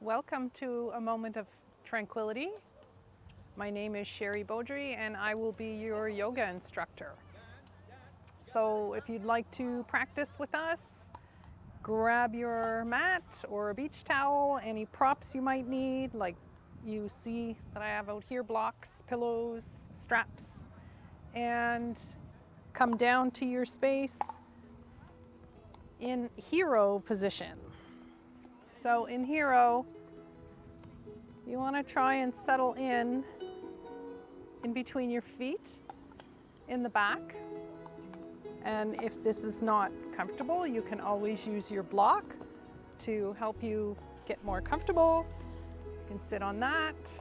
Welcome to a moment of tranquility. My name is Sherry Beaudry and I will be your yoga instructor. So if you'd like to practice with us, grab your mat or a beach towel, any props you might need, like you see that I have out here, blocks, pillows, straps, and come down to your space in hero position. So in hero, you want to try and settle in between your feet in the back. And if this is not comfortable, you can always use your block to help you get more comfortable. You can sit on that.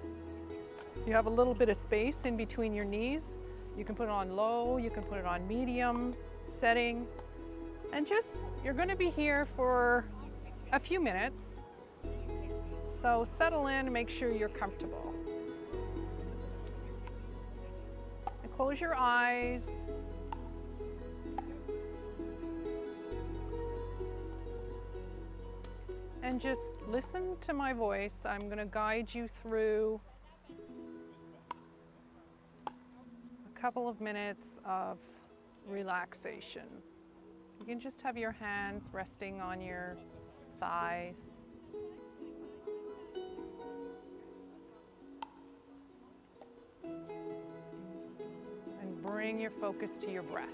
You have a little bit of space in between your knees. You can put it on low, you can put it on medium setting. And you're going to be here for a few minutes. So settle in and make sure you're comfortable. And close your eyes. And just listen to my voice. I'm going to guide you through a couple of minutes of relaxation. You can just have your hands resting on your thighs. And bring your focus to your breath.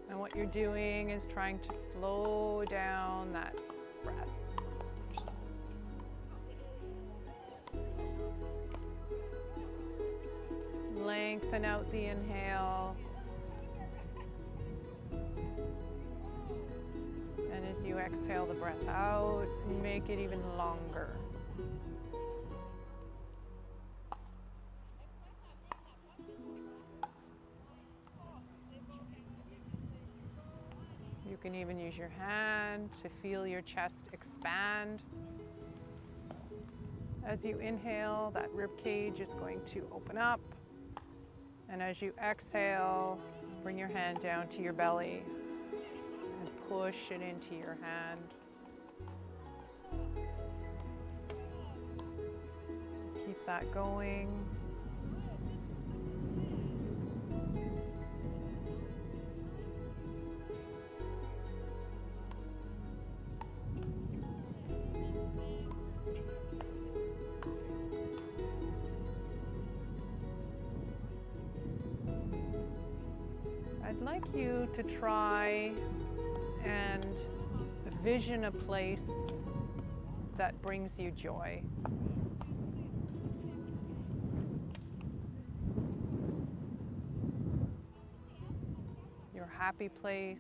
And what you're doing is trying to slow down that breath. Lengthen out the inhale. And as you exhale the breath out, make it even longer. You can even use your hand to feel your chest expand. As you inhale, that rib cage is going to open up. And as you exhale, bring your hand down to your belly and push it into your hand. Keep that going. I'd like you to try and vision a place that brings you joy. Your happy place.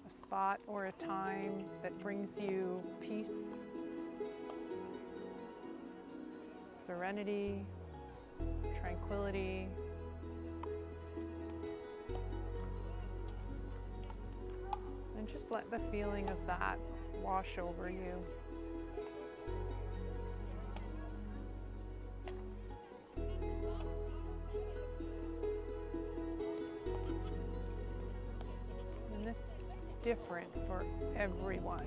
A spot or a time that brings you peace, serenity, tranquility. And just let the feeling of that wash over you. And this is different for everyone.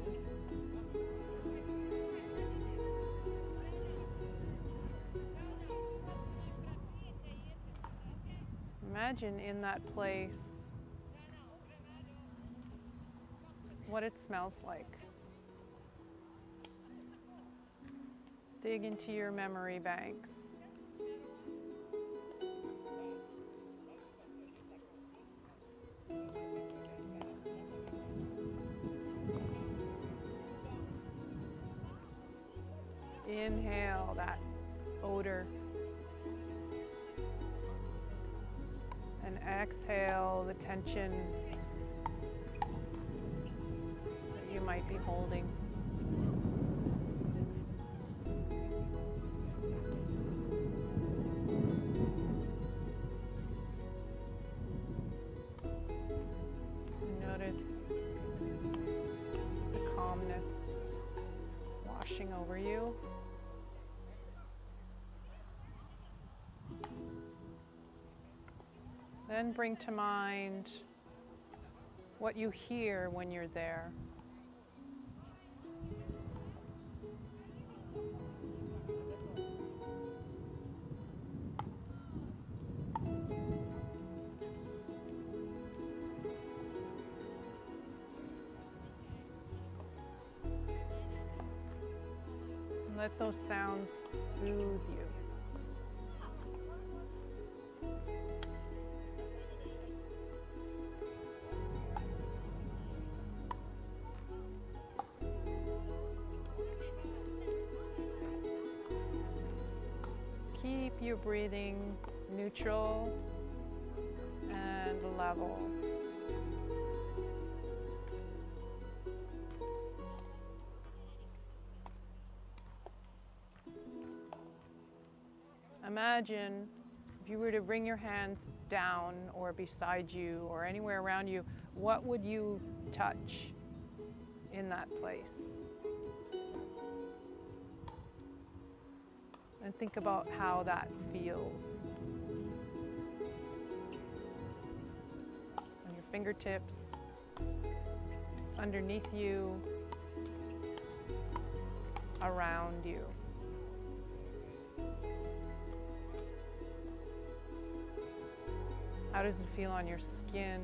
Imagine in that place what it smells like. Dig into your memory banks. Inhale that odor. And exhale the tension that you might be holding. Notice the calmness washing over you. Then bring to mind what you hear when you're there. Let those sounds soothe you. Keep your breathing neutral and level. Imagine if you were to bring your hands down or beside you or anywhere around you, what would you touch in that place? And think about how that feels. On your fingertips, underneath you, around you. How does it feel on your skin?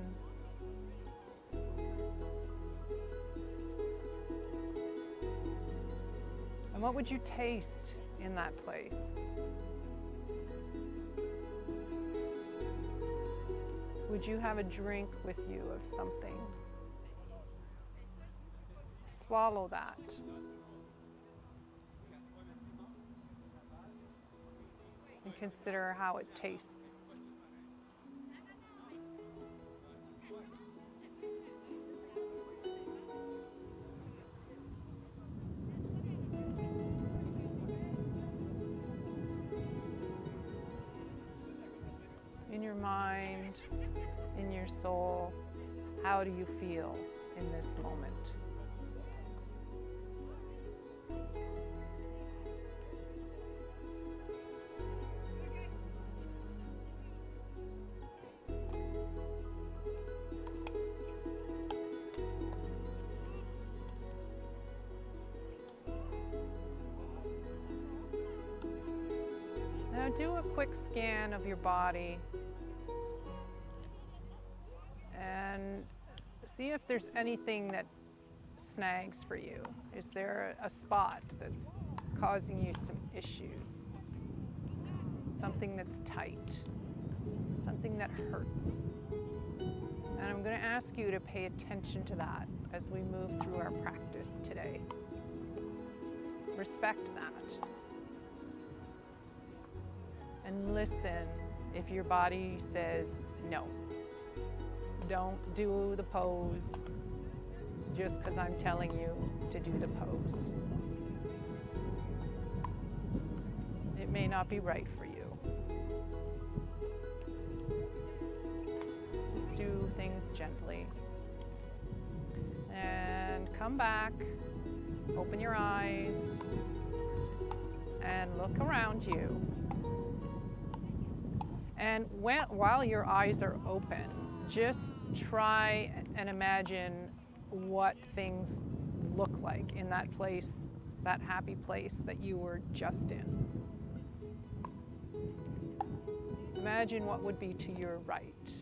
And what would you taste in that place? Would you have a drink with you of something? Swallow that. And consider how it tastes. In your mind, in your soul, how do you feel in this moment? Now do a quick scan of your body and see if there's anything that snags for you. Is there a spot that's causing you some issues? Something that's tight, something that hurts. And I'm going to ask you to pay attention to that as we move through our practice today. Respect that. And listen if your body says no. Don't do the pose just because I'm telling you to do the pose. It may not be right for you. Just do things gently. And come back, open your eyes, and look around you. And while your eyes are open, just try and imagine what things look like in that place, that happy place that you were just in. Imagine what would be to your right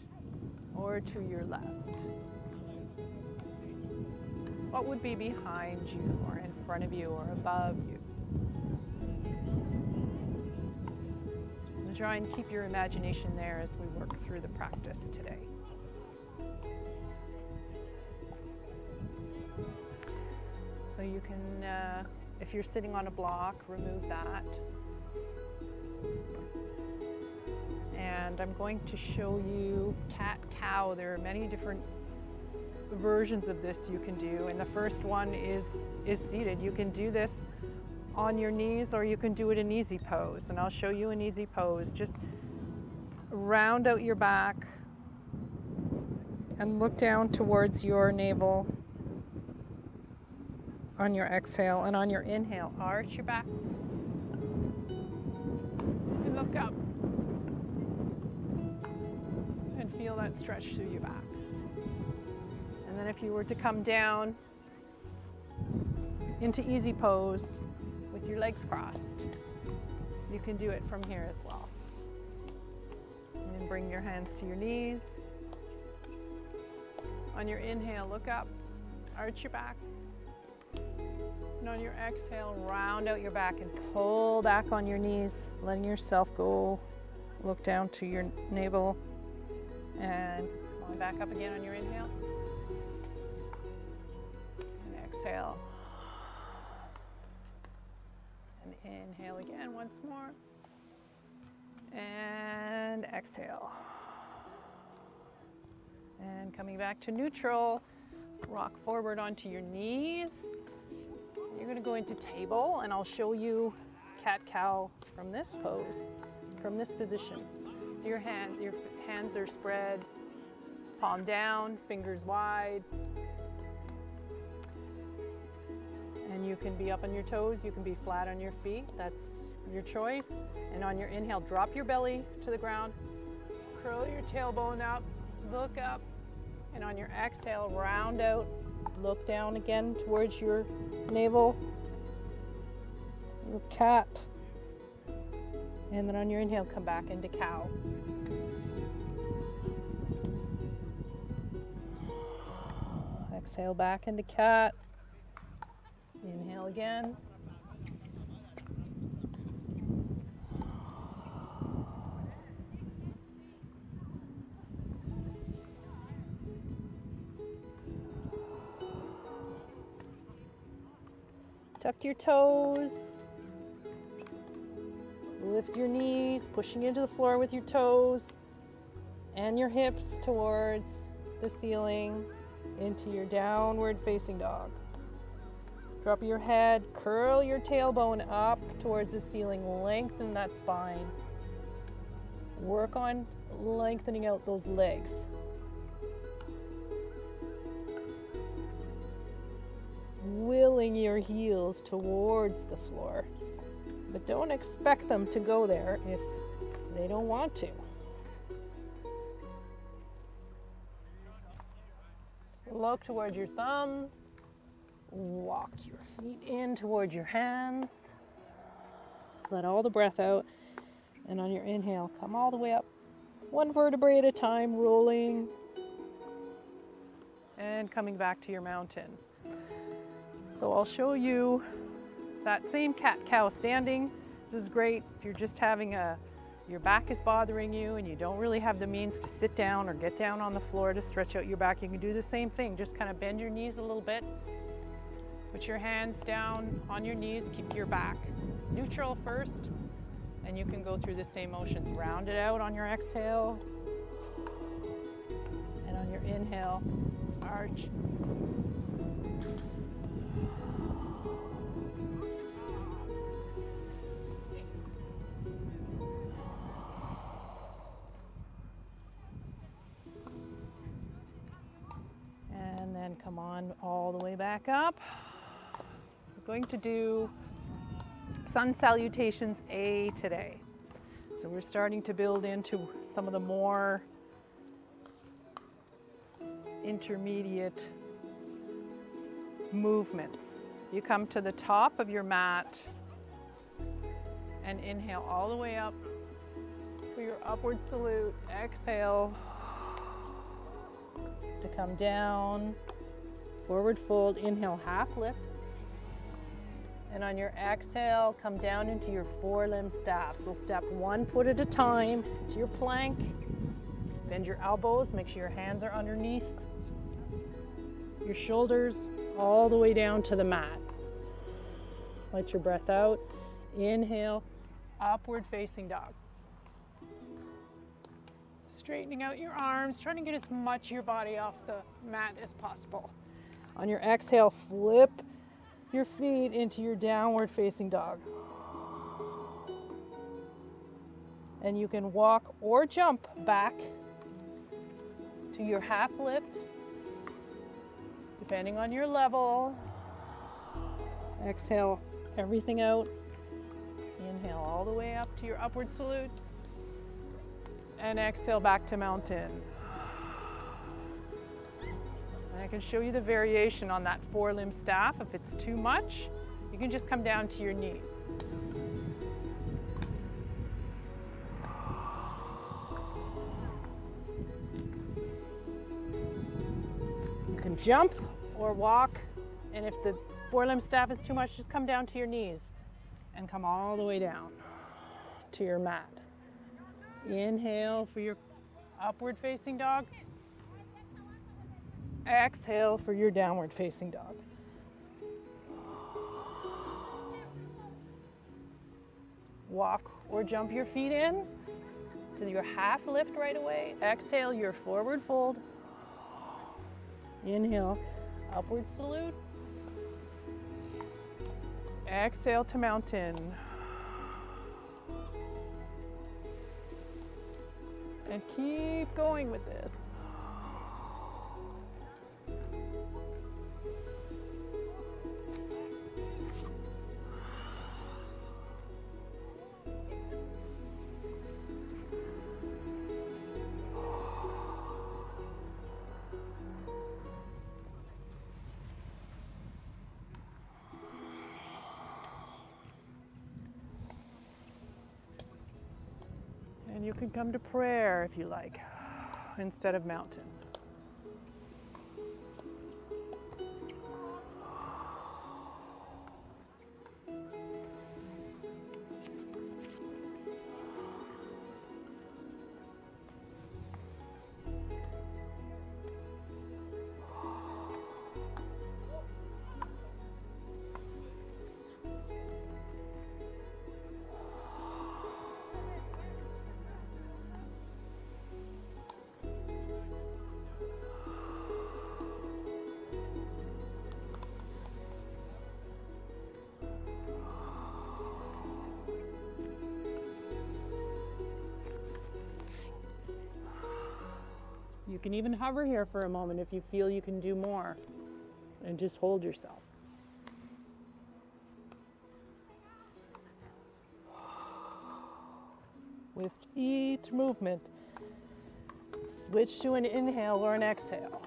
or to your left. What would be behind you or in front of you or above you? And try and keep your imagination there as we work through the practice today. So you can, if you're sitting on a block, remove that. And I'm going to show you cat-cow. There are many different versions of this you can do. And the first one is seated. You can do this on your knees or you can do it in easy pose. And I'll show you an easy pose. Just round out your back and look down towards your navel. on your exhale, and on your inhale, arch your back and look up and feel that stretch through your back. And then if you were to come down into easy pose with your legs crossed, you can do it from here as well. And then bring your hands to your knees. On your inhale, look up, arch your back. And on your exhale, round out your back and pull back on your knees, letting yourself go. Look down to your navel and come on back up again on your inhale. And exhale. And inhale again once more. And exhale. And coming back to neutral, rock forward onto your knees. You're going to go into table, and I'll show you cat-cow from this pose, from this position. So your hands are spread, palm down, fingers wide. And you can be up on your toes, you can be flat on your feet, that's your choice. And on your inhale, drop your belly to the ground, curl your tailbone up, look up, and on your exhale, round out, look down again towards your navel, your cat, and then on your inhale, come back into cow. Exhale back into cat, inhale again. Tuck your toes, lift your knees, pushing into the floor with your toes and your hips towards the ceiling into your downward facing dog. Drop your head, curl your tailbone up towards the ceiling, lengthen that spine. Work on lengthening out those legs. Willing your heels towards the floor, but don't expect them to go there if they don't want to. Look towards your thumbs, walk your feet in towards your hands, let all the breath out, and on your inhale, come all the way up, one vertebrae at a time, rolling, and coming back to your mountain. So I'll show you that same cat-cow standing. This is great if you're just having your back is bothering you and you don't really have the means to sit down or get down on the floor to stretch out your back. You can do the same thing, just kind of bend your knees a little bit. Put your hands down on your knees, keep your back neutral first, and you can go through the same motions. Round it out on your exhale, and on your inhale, arch. And then come on all the way back up. We're going to do sun salutations A today. So we're starting to build into some of the more intermediate movements. You come to the top of your mat and inhale all the way up for your upward salute. Exhale to come down, forward fold, inhale, half lift. And on your exhale, come down into your four-limb staff. So step 1 foot at a time to your plank. Bend your elbows, make sure your hands are underneath your shoulders all the way down to the mat. Let your breath out. Inhale, upward facing dog. Straightening out your arms, trying to get as much of your body off the mat as possible. On your exhale, flip your feet into your downward facing dog. And you can walk or jump back to your half lift, depending on your level. Exhale everything out. Inhale all the way up to your upward salute. And exhale back to mountain. And I can show you the variation on that four-limb staff. If it's too much, you can just come down to your knees. You can jump or walk, and if the four-limb staff is too much, just come down to your knees and come all the way down to your mat. Inhale for your upward facing dog. Exhale for your downward facing dog. Walk or jump your feet in to your half lift right away. Exhale your forward fold. Inhale, upward salute. Exhale to mountain. And keep going with this. And you can come to prayer if you like, instead of mountain. You can even hover here for a moment if you feel you can do more, and just hold yourself. With each movement, switch to an inhale or an exhale.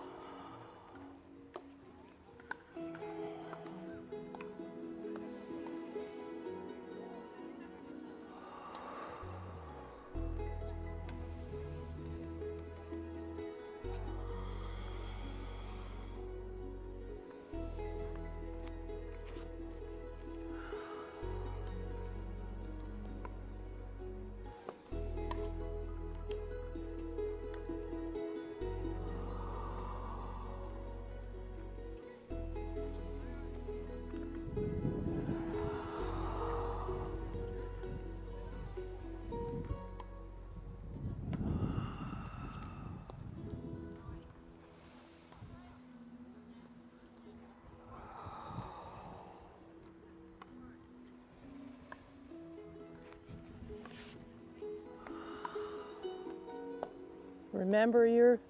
Remember your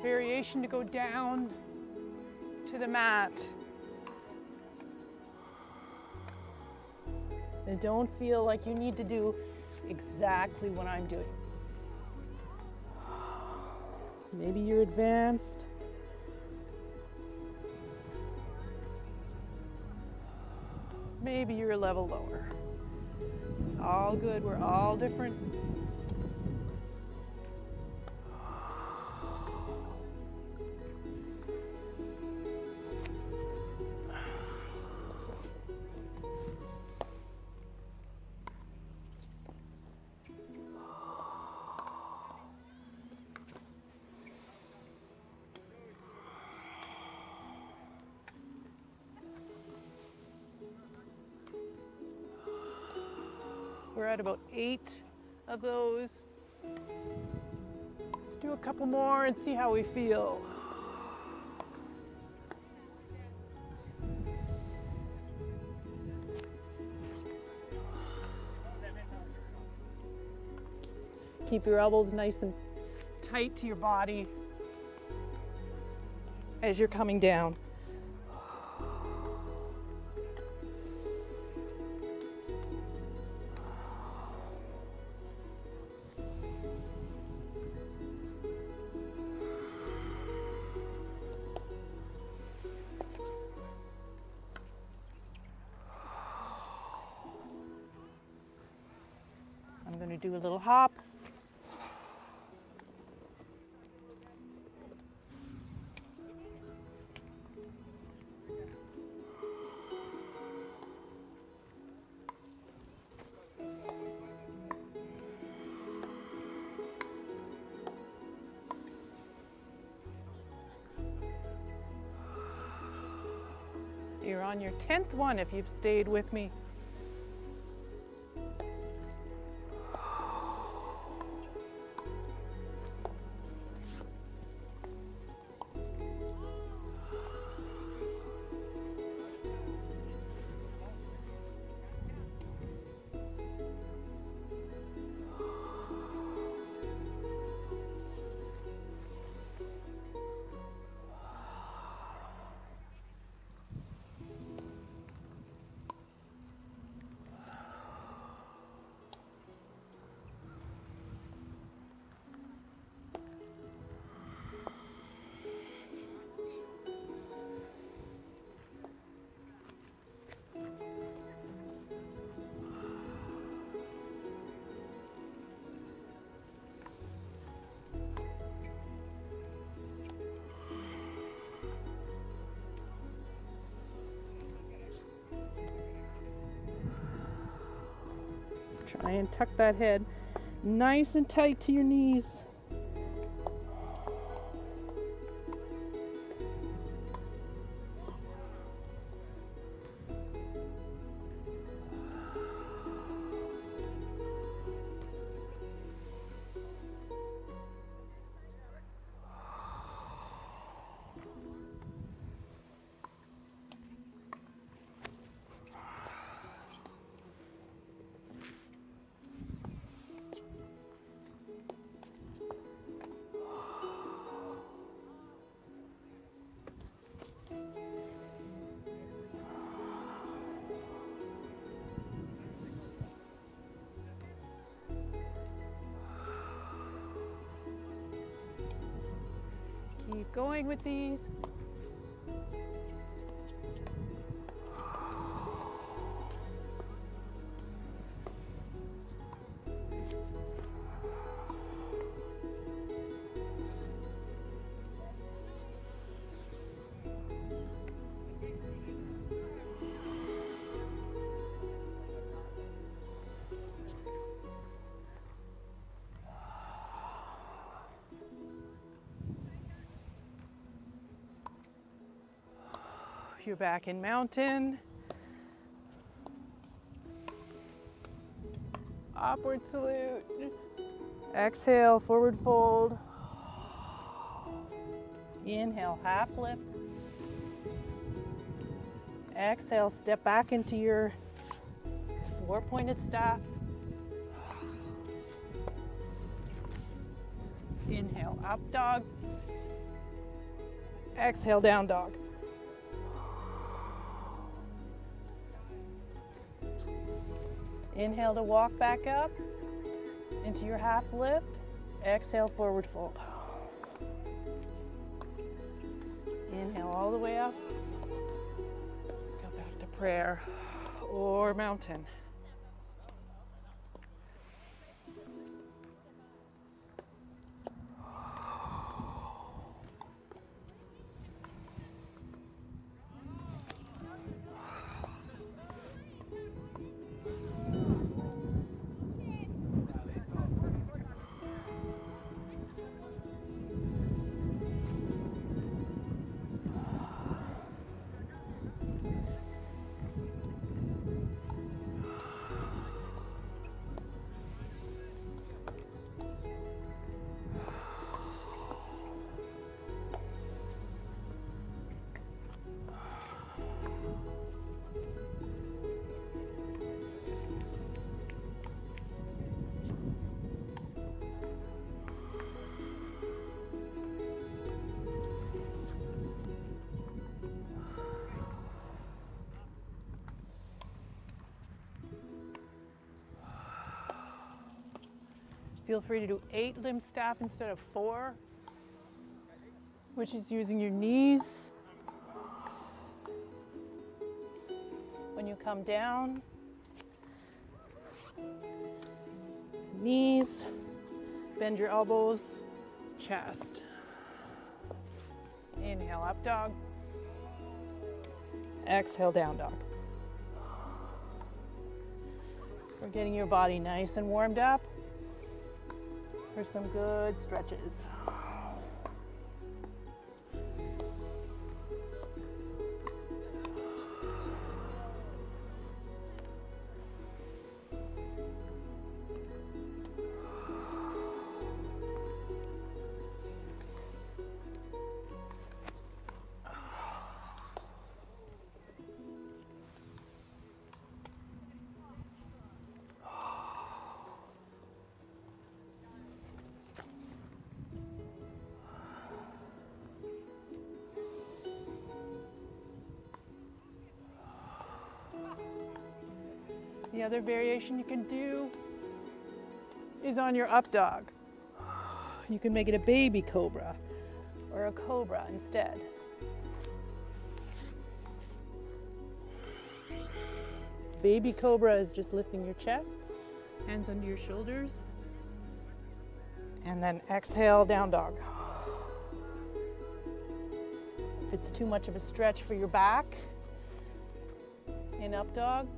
variation to go down to the mat. And don't feel like you need to do exactly what I'm doing. Maybe you're advanced. Maybe you're a level lower. It's all good. We're all different. We're at about 8 of those. Let's do a couple more and see how we feel. Keep your elbows nice and tight to your body as you're coming down. to do a little hop. You're on your 10th one if you've stayed with me. Try and tuck that head nice and tight to your knees. Keep going with these. You're back in mountain. Upward salute. Exhale, forward fold. Inhale, half lift. Exhale, step back into your four-pointed staff. Inhale, up dog. Exhale, down dog. Inhale to walk back up into your half lift. Exhale, forward fold. Inhale all the way up. Go back to prayer or mountain. Feel free to do 8 limb staff instead of 4, which is using your knees. When you come down, knees, bend your elbows, chest. Inhale, up dog. Exhale, down dog. We're getting your body nice and warmed up for some good stretches. The other variation you can do is on your up dog. You can make it a baby cobra or a cobra instead. Baby cobra is just lifting your chest, hands under your shoulders, and then exhale, down dog. If it's too much of a stretch for your back, in up dog,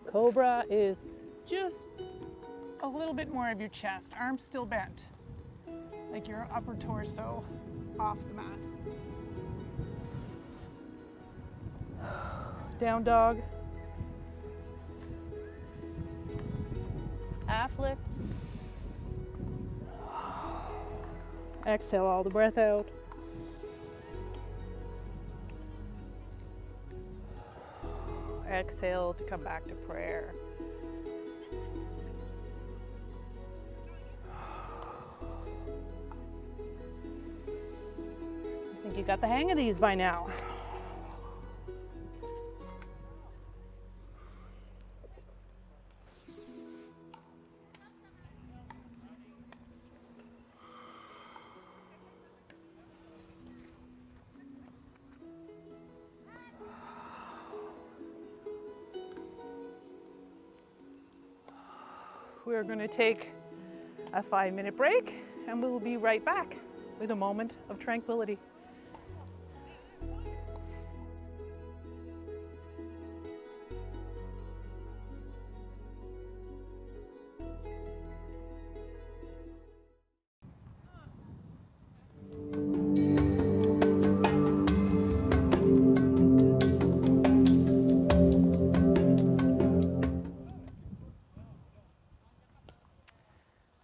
cobra is just a little bit more of your chest, arms still bent, like your upper torso off the mat. Down dog. Half lift. Exhale all the breath out. Exhale to come back to prayer. I think you got the hang of these by now. We're going to take a 5-minute break and we will be right back with a moment of tranquility.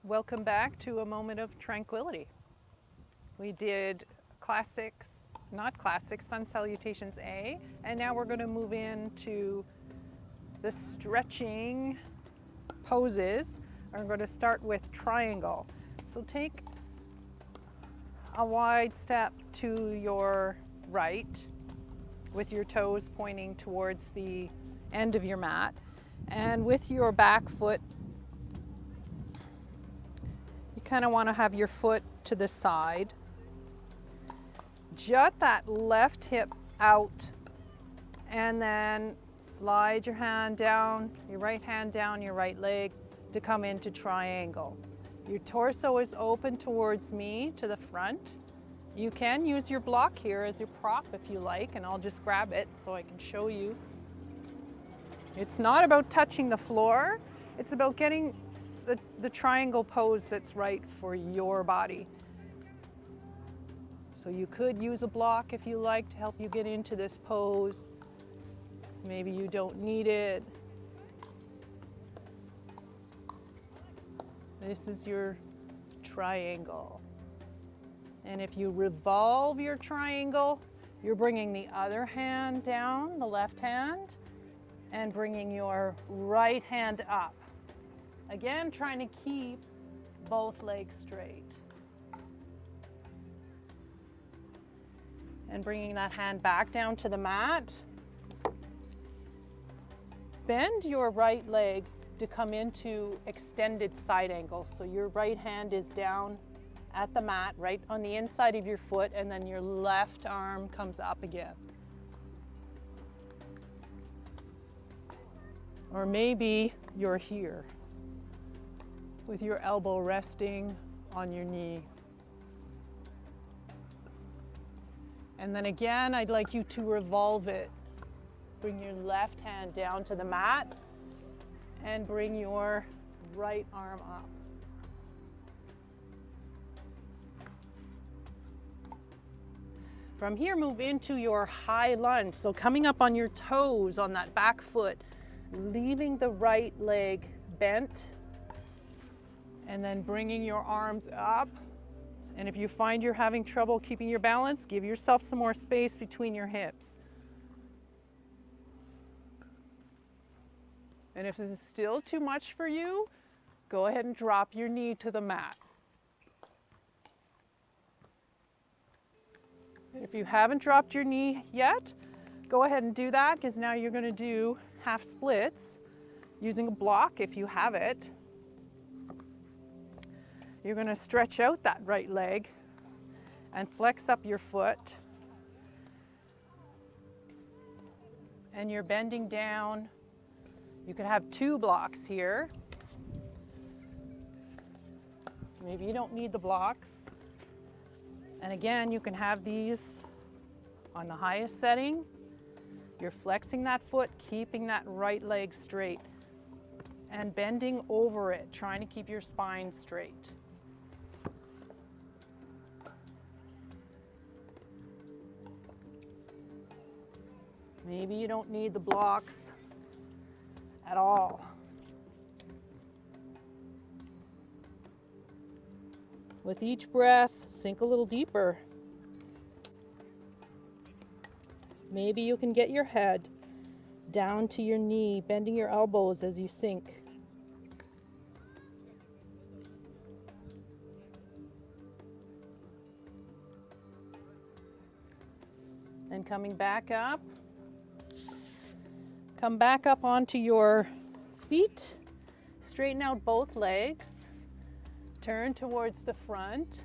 Welcome back to a moment of tranquility. We did sun salutations A, and now we're going to move into the stretching poses. I'm going to start with triangle. So take a wide step to your right with your toes pointing towards the end of your mat, and with your back foot kind of want to have your foot to the side. Jut that left hip out and then slide your hand down, your right hand down your right leg to come into triangle. Your torso is open towards me to the front. You can use your block here as your prop if you like, and I'll just grab it so I can show you. It's not about touching the floor, it's about getting the triangle pose that's right for your body. So you could use a block if you like to help you get into this pose. Maybe you don't need it. This is your triangle. And if you revolve your triangle, you're bringing the other hand down, the left hand, and bringing your right hand up. Again, trying to keep both legs straight. And bringing that hand back down to the mat. bend your right leg to come into extended side angle. So your right hand is down at the mat, right on the inside of your foot, and then your left arm comes up again. Or maybe you're here with your elbow resting on your knee. And then again, I'd like you to revolve it. Bring your left hand down to the mat and bring your right arm up. From here, move into your high lunge. So coming up on your toes on that back foot, leaving the right leg bent, and then bringing your arms up. And if you find you're having trouble keeping your balance, give yourself some more space between your hips. And if this is still too much for you, go ahead and drop your knee to the mat. And if you haven't dropped your knee yet, go ahead and do that, because now you're going to do half splits using a block if you have it. You're going to stretch out that right leg and flex up your foot. And you're bending down. You could have 2 blocks here. Maybe you don't need the blocks. And again, you can have these on the highest setting. You're flexing that foot, keeping that right leg straight, and bending over it, trying to keep your spine straight. Maybe you don't need the blocks at all. With each breath, sink a little deeper. Maybe you can get your head down to your knee, bending your elbows as you sink. And coming back up. Come back up onto your feet. Straighten out both legs. Turn towards the front.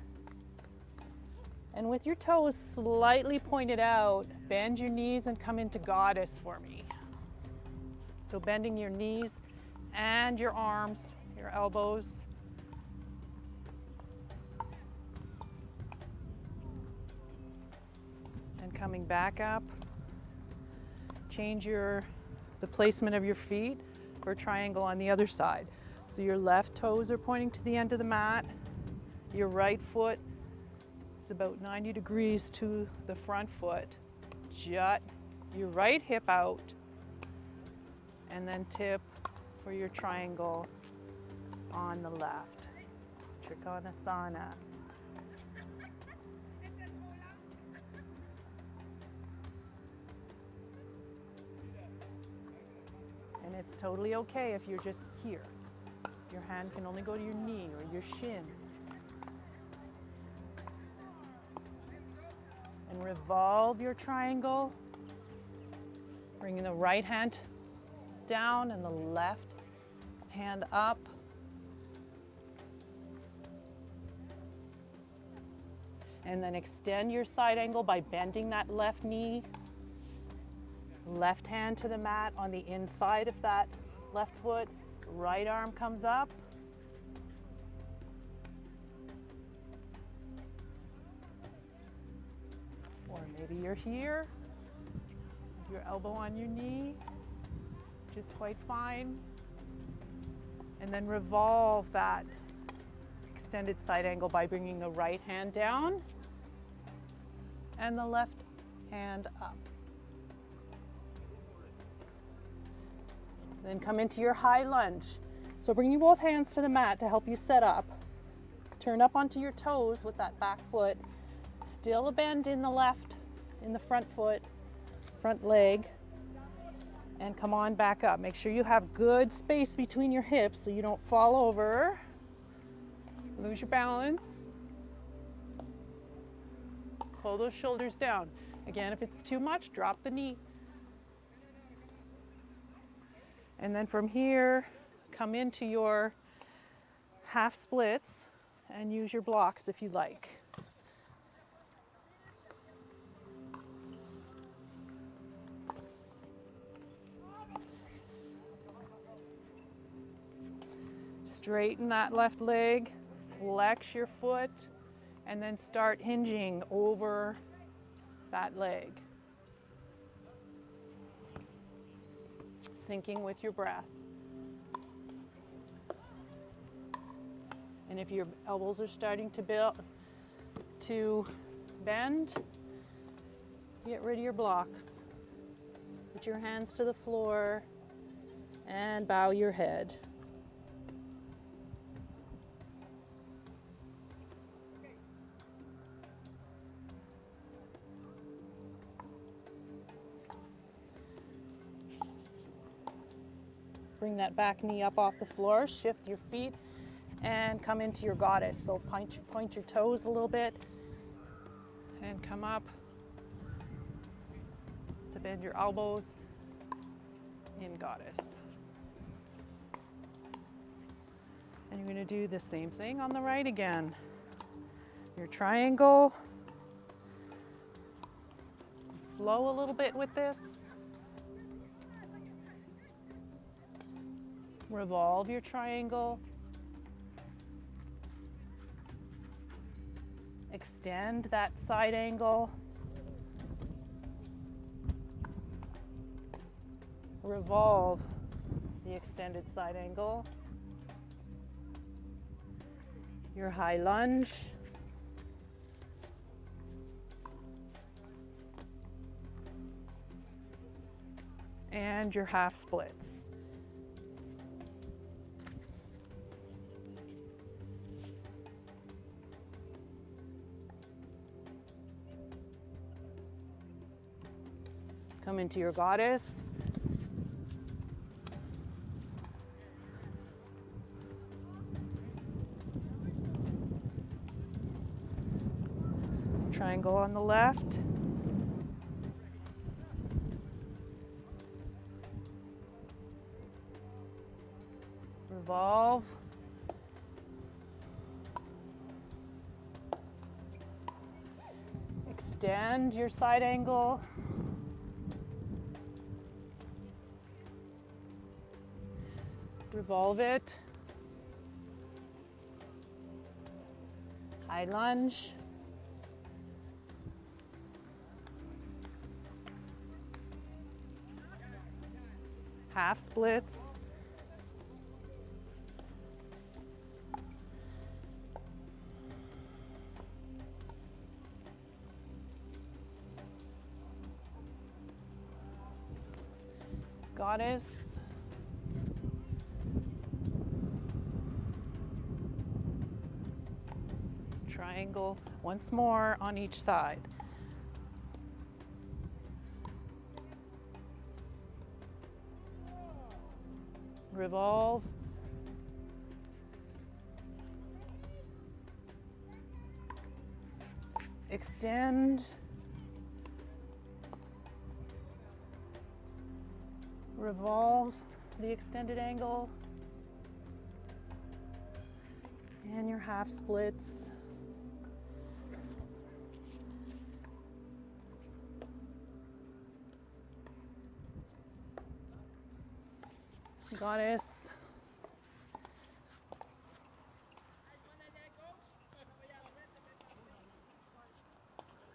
And with your toes slightly pointed out, bend your knees and come into goddess for me. So bending your knees and your arms, your elbows. And coming back up. Change the placement of your feet for a triangle on the other side. So your left toes are pointing to the end of the mat. Your right foot is about 90 degrees to the front foot. Jut your right hip out, and then tip for your triangle on the left. Trikonasana. And it's totally okay if you're just here. Your hand can only go to your knee or your shin. And revolve your triangle, bringing the right hand down and the left hand up. And then extend your side angle by bending that left knee. Left hand to the mat on the inside of that left foot. Right arm comes up. Or maybe you're here, with your elbow on your knee, which is quite fine. And then revolve that extended side angle by bringing the right hand down and the left hand up. Then come into your high lunge. So bring both hands to the mat to help you set up. Turn up onto your toes with that back foot. Still a bend in the front foot, front leg. And come on back up. Make sure you have good space between your hips so you don't fall over, lose your balance. Pull those shoulders down. Again, if it's too much, drop the knee. And then from here, come into your half splits and use your blocks if you like. Straighten that left leg, flex your foot, and then start hinging over that leg. Syncing with your breath. And if your elbows are starting to bend, get rid of your blocks. Put your hands to the floor and bow your head. Bring that back knee up off the floor, shift your feet, and come into your goddess. So point your toes a little bit, and come up to bend your elbows in goddess. And you're going to do the same thing on the right again. Your triangle. Flow a little bit with this. Revolve your triangle. Extend that side angle. Revolve the extended side angle. Your high lunge. And your half splits. Come into your goddess. Triangle on the left. Revolve. Extend your side angle. Revolve it. High lunge. Half splits. Goddess. Triangle once more on each side. Revolve. Extend. Revolve the extended angle. And your half splits. Goddess.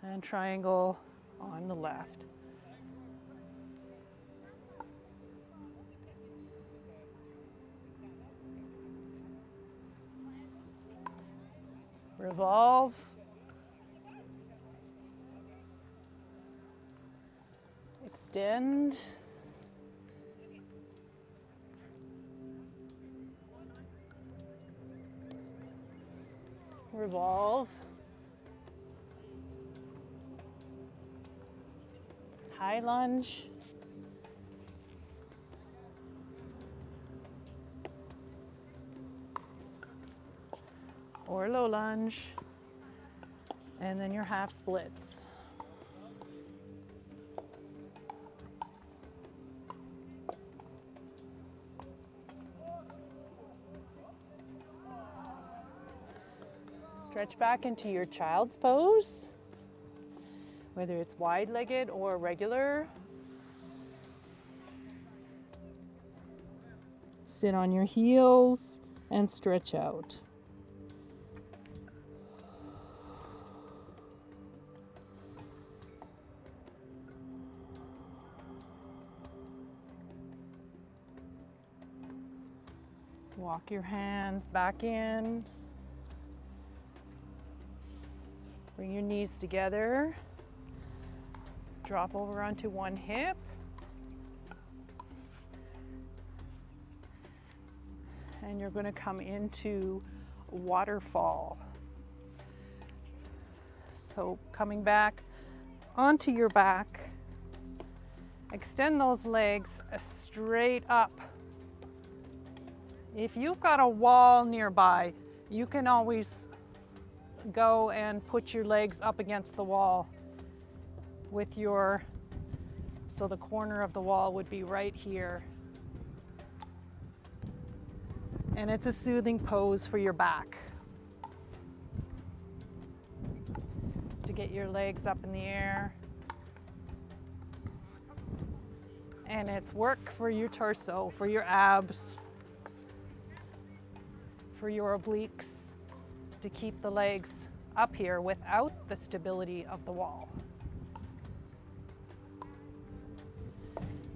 And triangle on the left. Revolve. Extend. Revolve. High lunge. Or low lunge. And then your half splits. Stretch back into your child's pose, whether it's wide-legged or regular. Sit on your heels and stretch out. Walk your hands back in. Bring your knees together. Drop over onto one hip. And you're going to come into waterfall. So coming back onto your back, extend those legs straight up. If you've got a wall nearby, you can always go and put your legs up against the wall with your, so the corner of the wall would be right here. And it's a soothing pose for your back. To get your legs up in the air. And it's work for your torso, for your abs, for your obliques, to keep the legs up here without the stability of the wall.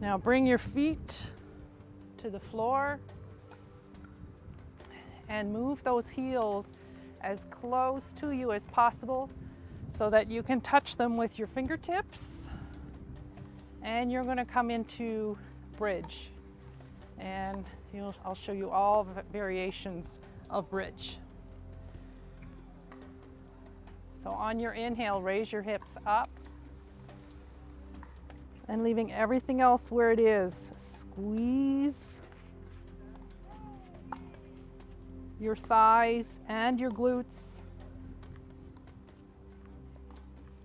Now bring your feet to the floor and move those heels as close to you as possible so that you can touch them with your fingertips. And you're going to come into bridge. And I'll show you all variations of bridge. So on your inhale, raise your hips up and leaving everything else where it is. Squeeze your thighs and your glutes.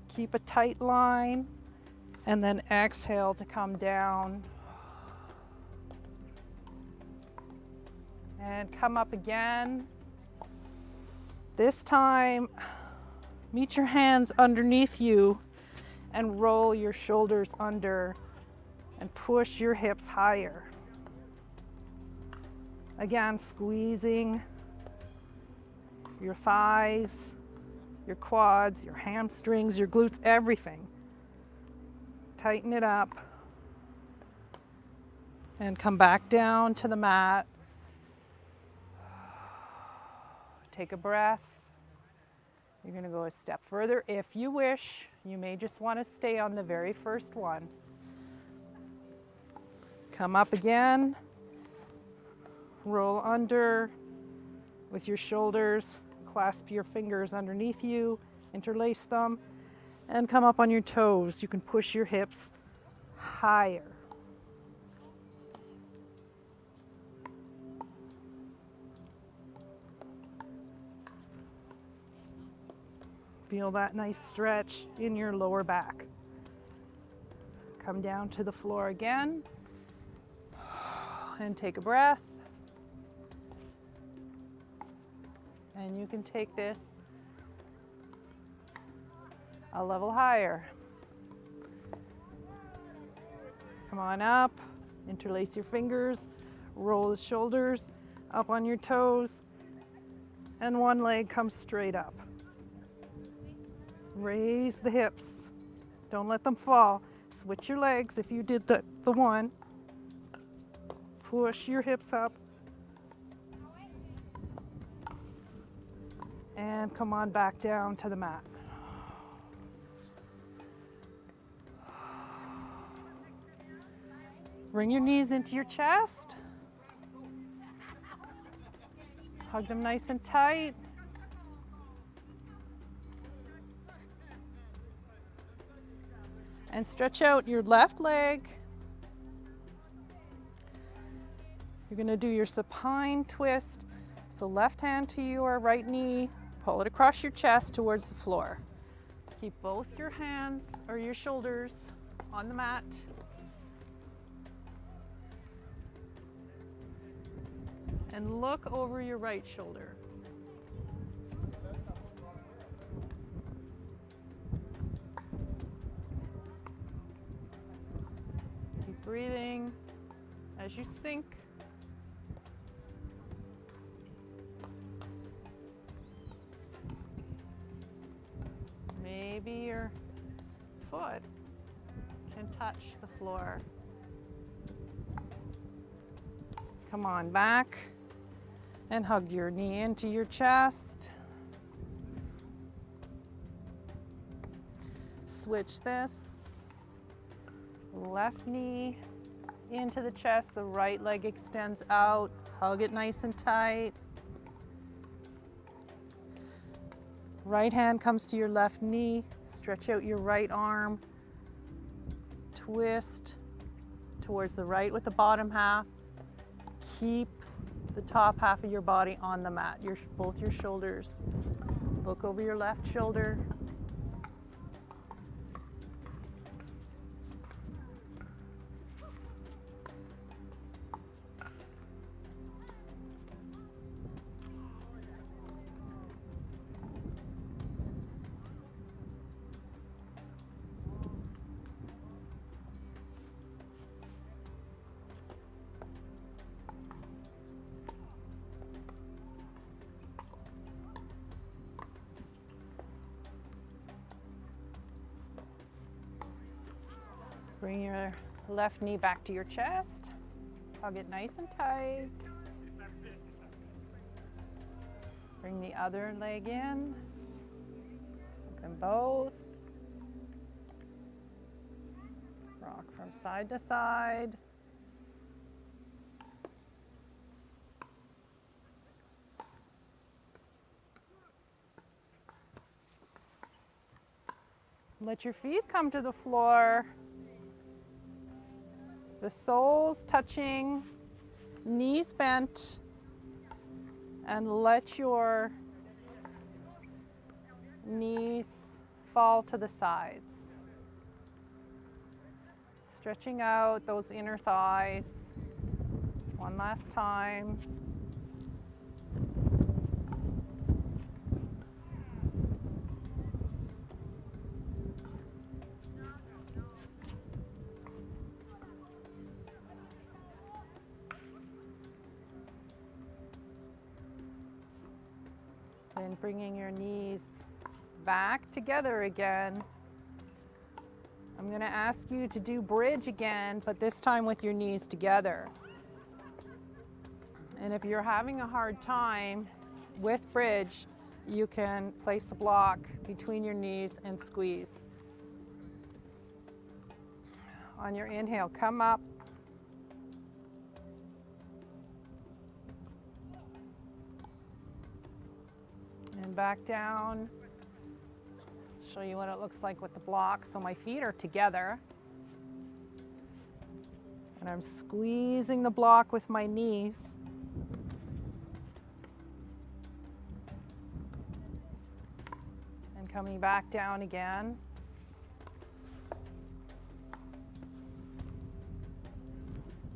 Keep a tight line and then exhale to come down. And come up again. This time, meet your hands underneath you and roll your shoulders under and push your hips higher. Again, squeezing your thighs, your quads, your hamstrings, your glutes, everything. Tighten it up and come back down to the mat. Take a breath. You're going to go a step further. If you wish, you may just want to stay on the very first one. Come up again. Roll under with your shoulders. Clasp your fingers underneath you. Interlace them. And come up on your toes. You can push your hips higher. Feel that nice stretch in your lower back. Come down to the floor again and take a breath. And you can take this a level higher. Come on up, interlace your fingers, roll the shoulders up on your toes, and one leg comes straight up. Raise the hips. Don't let them fall. Switch your legs if you did the one. Push your hips up. And come on back down to the mat. Bring your knees into your chest. Hug them nice and tight. And stretch out your left leg. You're going to do your supine twist. So left hand to your right knee, pull it across your chest towards the floor. Keep both your hands or your shoulders on the mat. And look over your right shoulder. breathing as you sink. Maybe your foot can touch the floor. Come on back and hug your knee into your chest. Switch this. Left knee into the chest, the right leg extends out. Hug it nice and tight. Right hand comes to your left knee. Stretch out your right arm. Twist towards the right with the bottom half. Keep the top half of your body on the mat, both your shoulders. Look over your left shoulder. Bring your left knee back to your chest. Hug it nice and tight. Bring the other leg in. Hug them both. Rock from side to side. Let your feet come to the floor. The soles touching, knees bent, and let your knees fall to the sides. Stretching out those inner thighs. One last time. Then bringing your knees back together again. I'm going to ask you to do bridge again, but this time with your knees together. And if you're having a hard time with bridge, you can place a block between your knees and squeeze. On your inhale, come up. And back down. Show you what it looks like with the block. So my feet are together. And I'm squeezing the block with my knees. And coming back down again.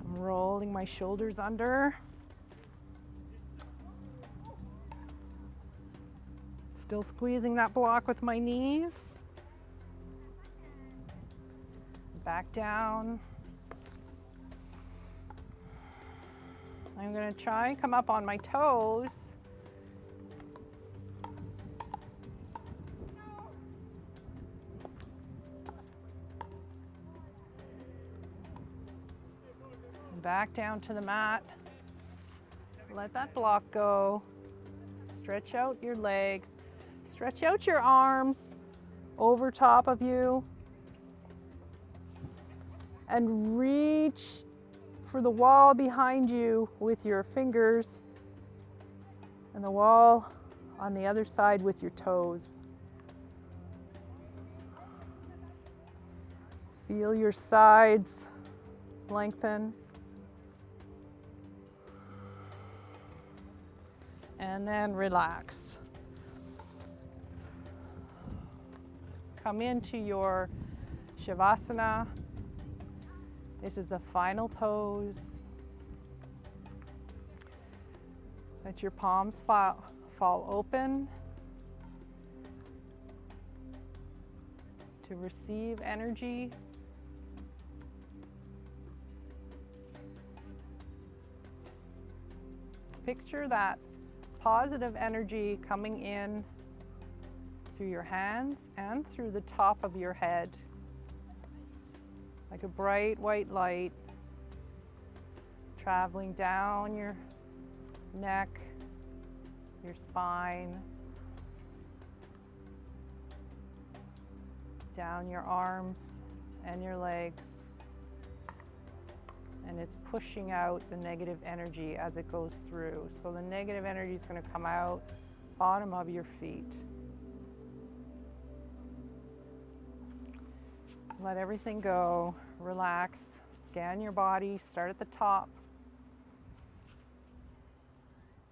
I'm rolling my shoulders under. Still squeezing that block with my knees. Back down. I'm going to try and come up on my toes. Back down to the mat. Let that block go. Stretch out your legs. Stretch out your arms over top of you. And reach for the wall behind you with your fingers. And the wall on the other side with your toes. Feel your sides lengthen. And then relax. Come into your Savasana. This is the final pose. Let your palms fall open to receive energy. picture that positive energy coming in through your hands and through the top of your head, like a bright white light traveling down your neck, your spine, down your arms and your legs, and it's pushing out the negative energy as it goes through. So the negative energy is going to come out bottom of your feet. Let everything go, relax, scan your body, start at the top,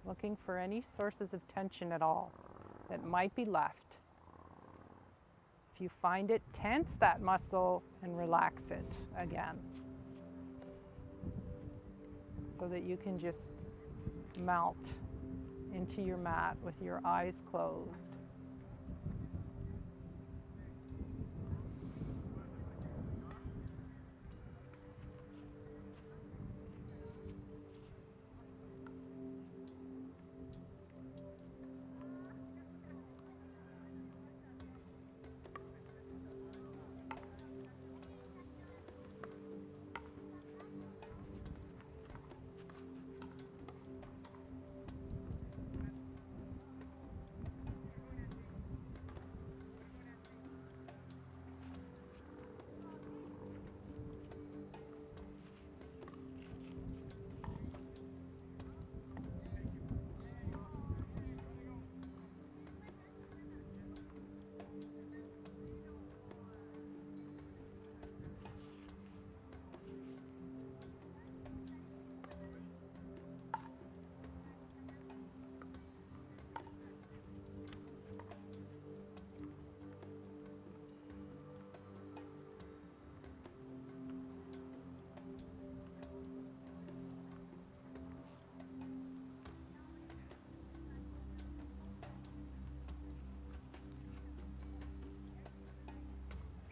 looking for any sources of tension at all that might be left. If you find it, tense that muscle and relax it again, so that you can just melt into your mat with your eyes closed.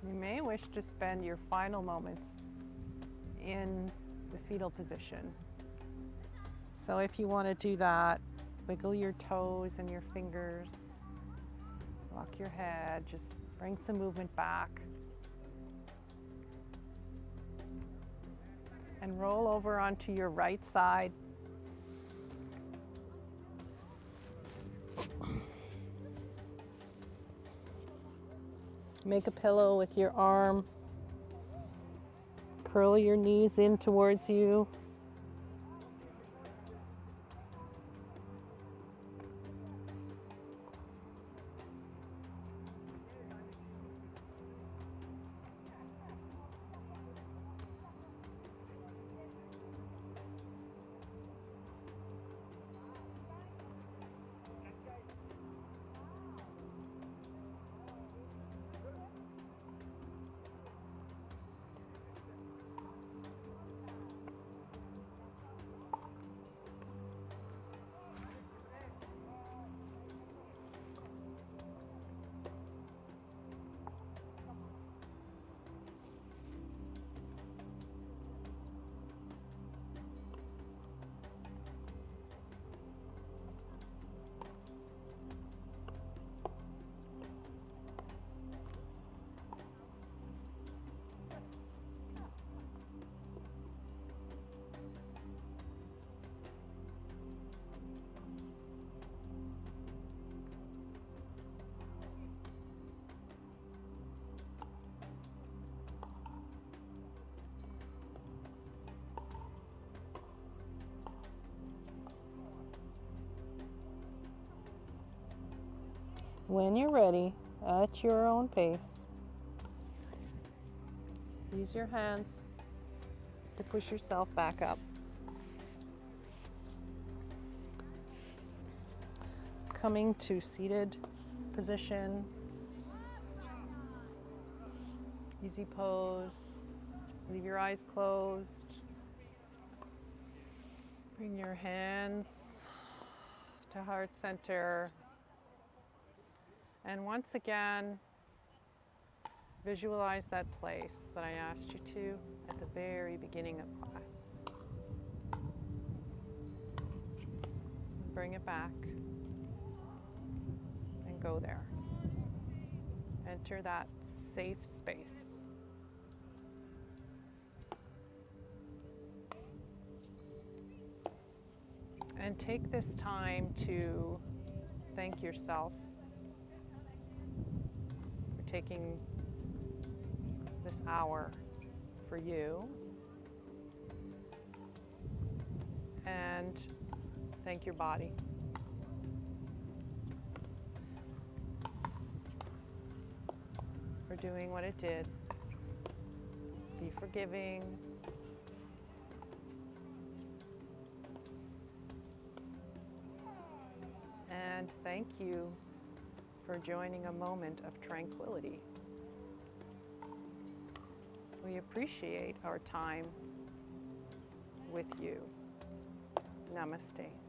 You may wish to spend your final moments in the fetal position. So if you want to do that, wiggle your toes and your fingers, rock your head, just bring some movement back. And roll over onto your right side. Make a pillow with your arm. Curl your knees in towards you. When you're ready, at your own pace, use your hands to push yourself back up. Coming to seated position, easy pose, leave your eyes closed. Bring your hands to heart center. And once again, visualize that place that I asked you to at the very beginning of class. Bring it back and go there. Enter that safe space. And take this time to thank yourself for taking this hour for you. And thank your body. For doing what it did. Be forgiving. And thank you for joining a moment of tranquility. We appreciate our time with you. Namaste.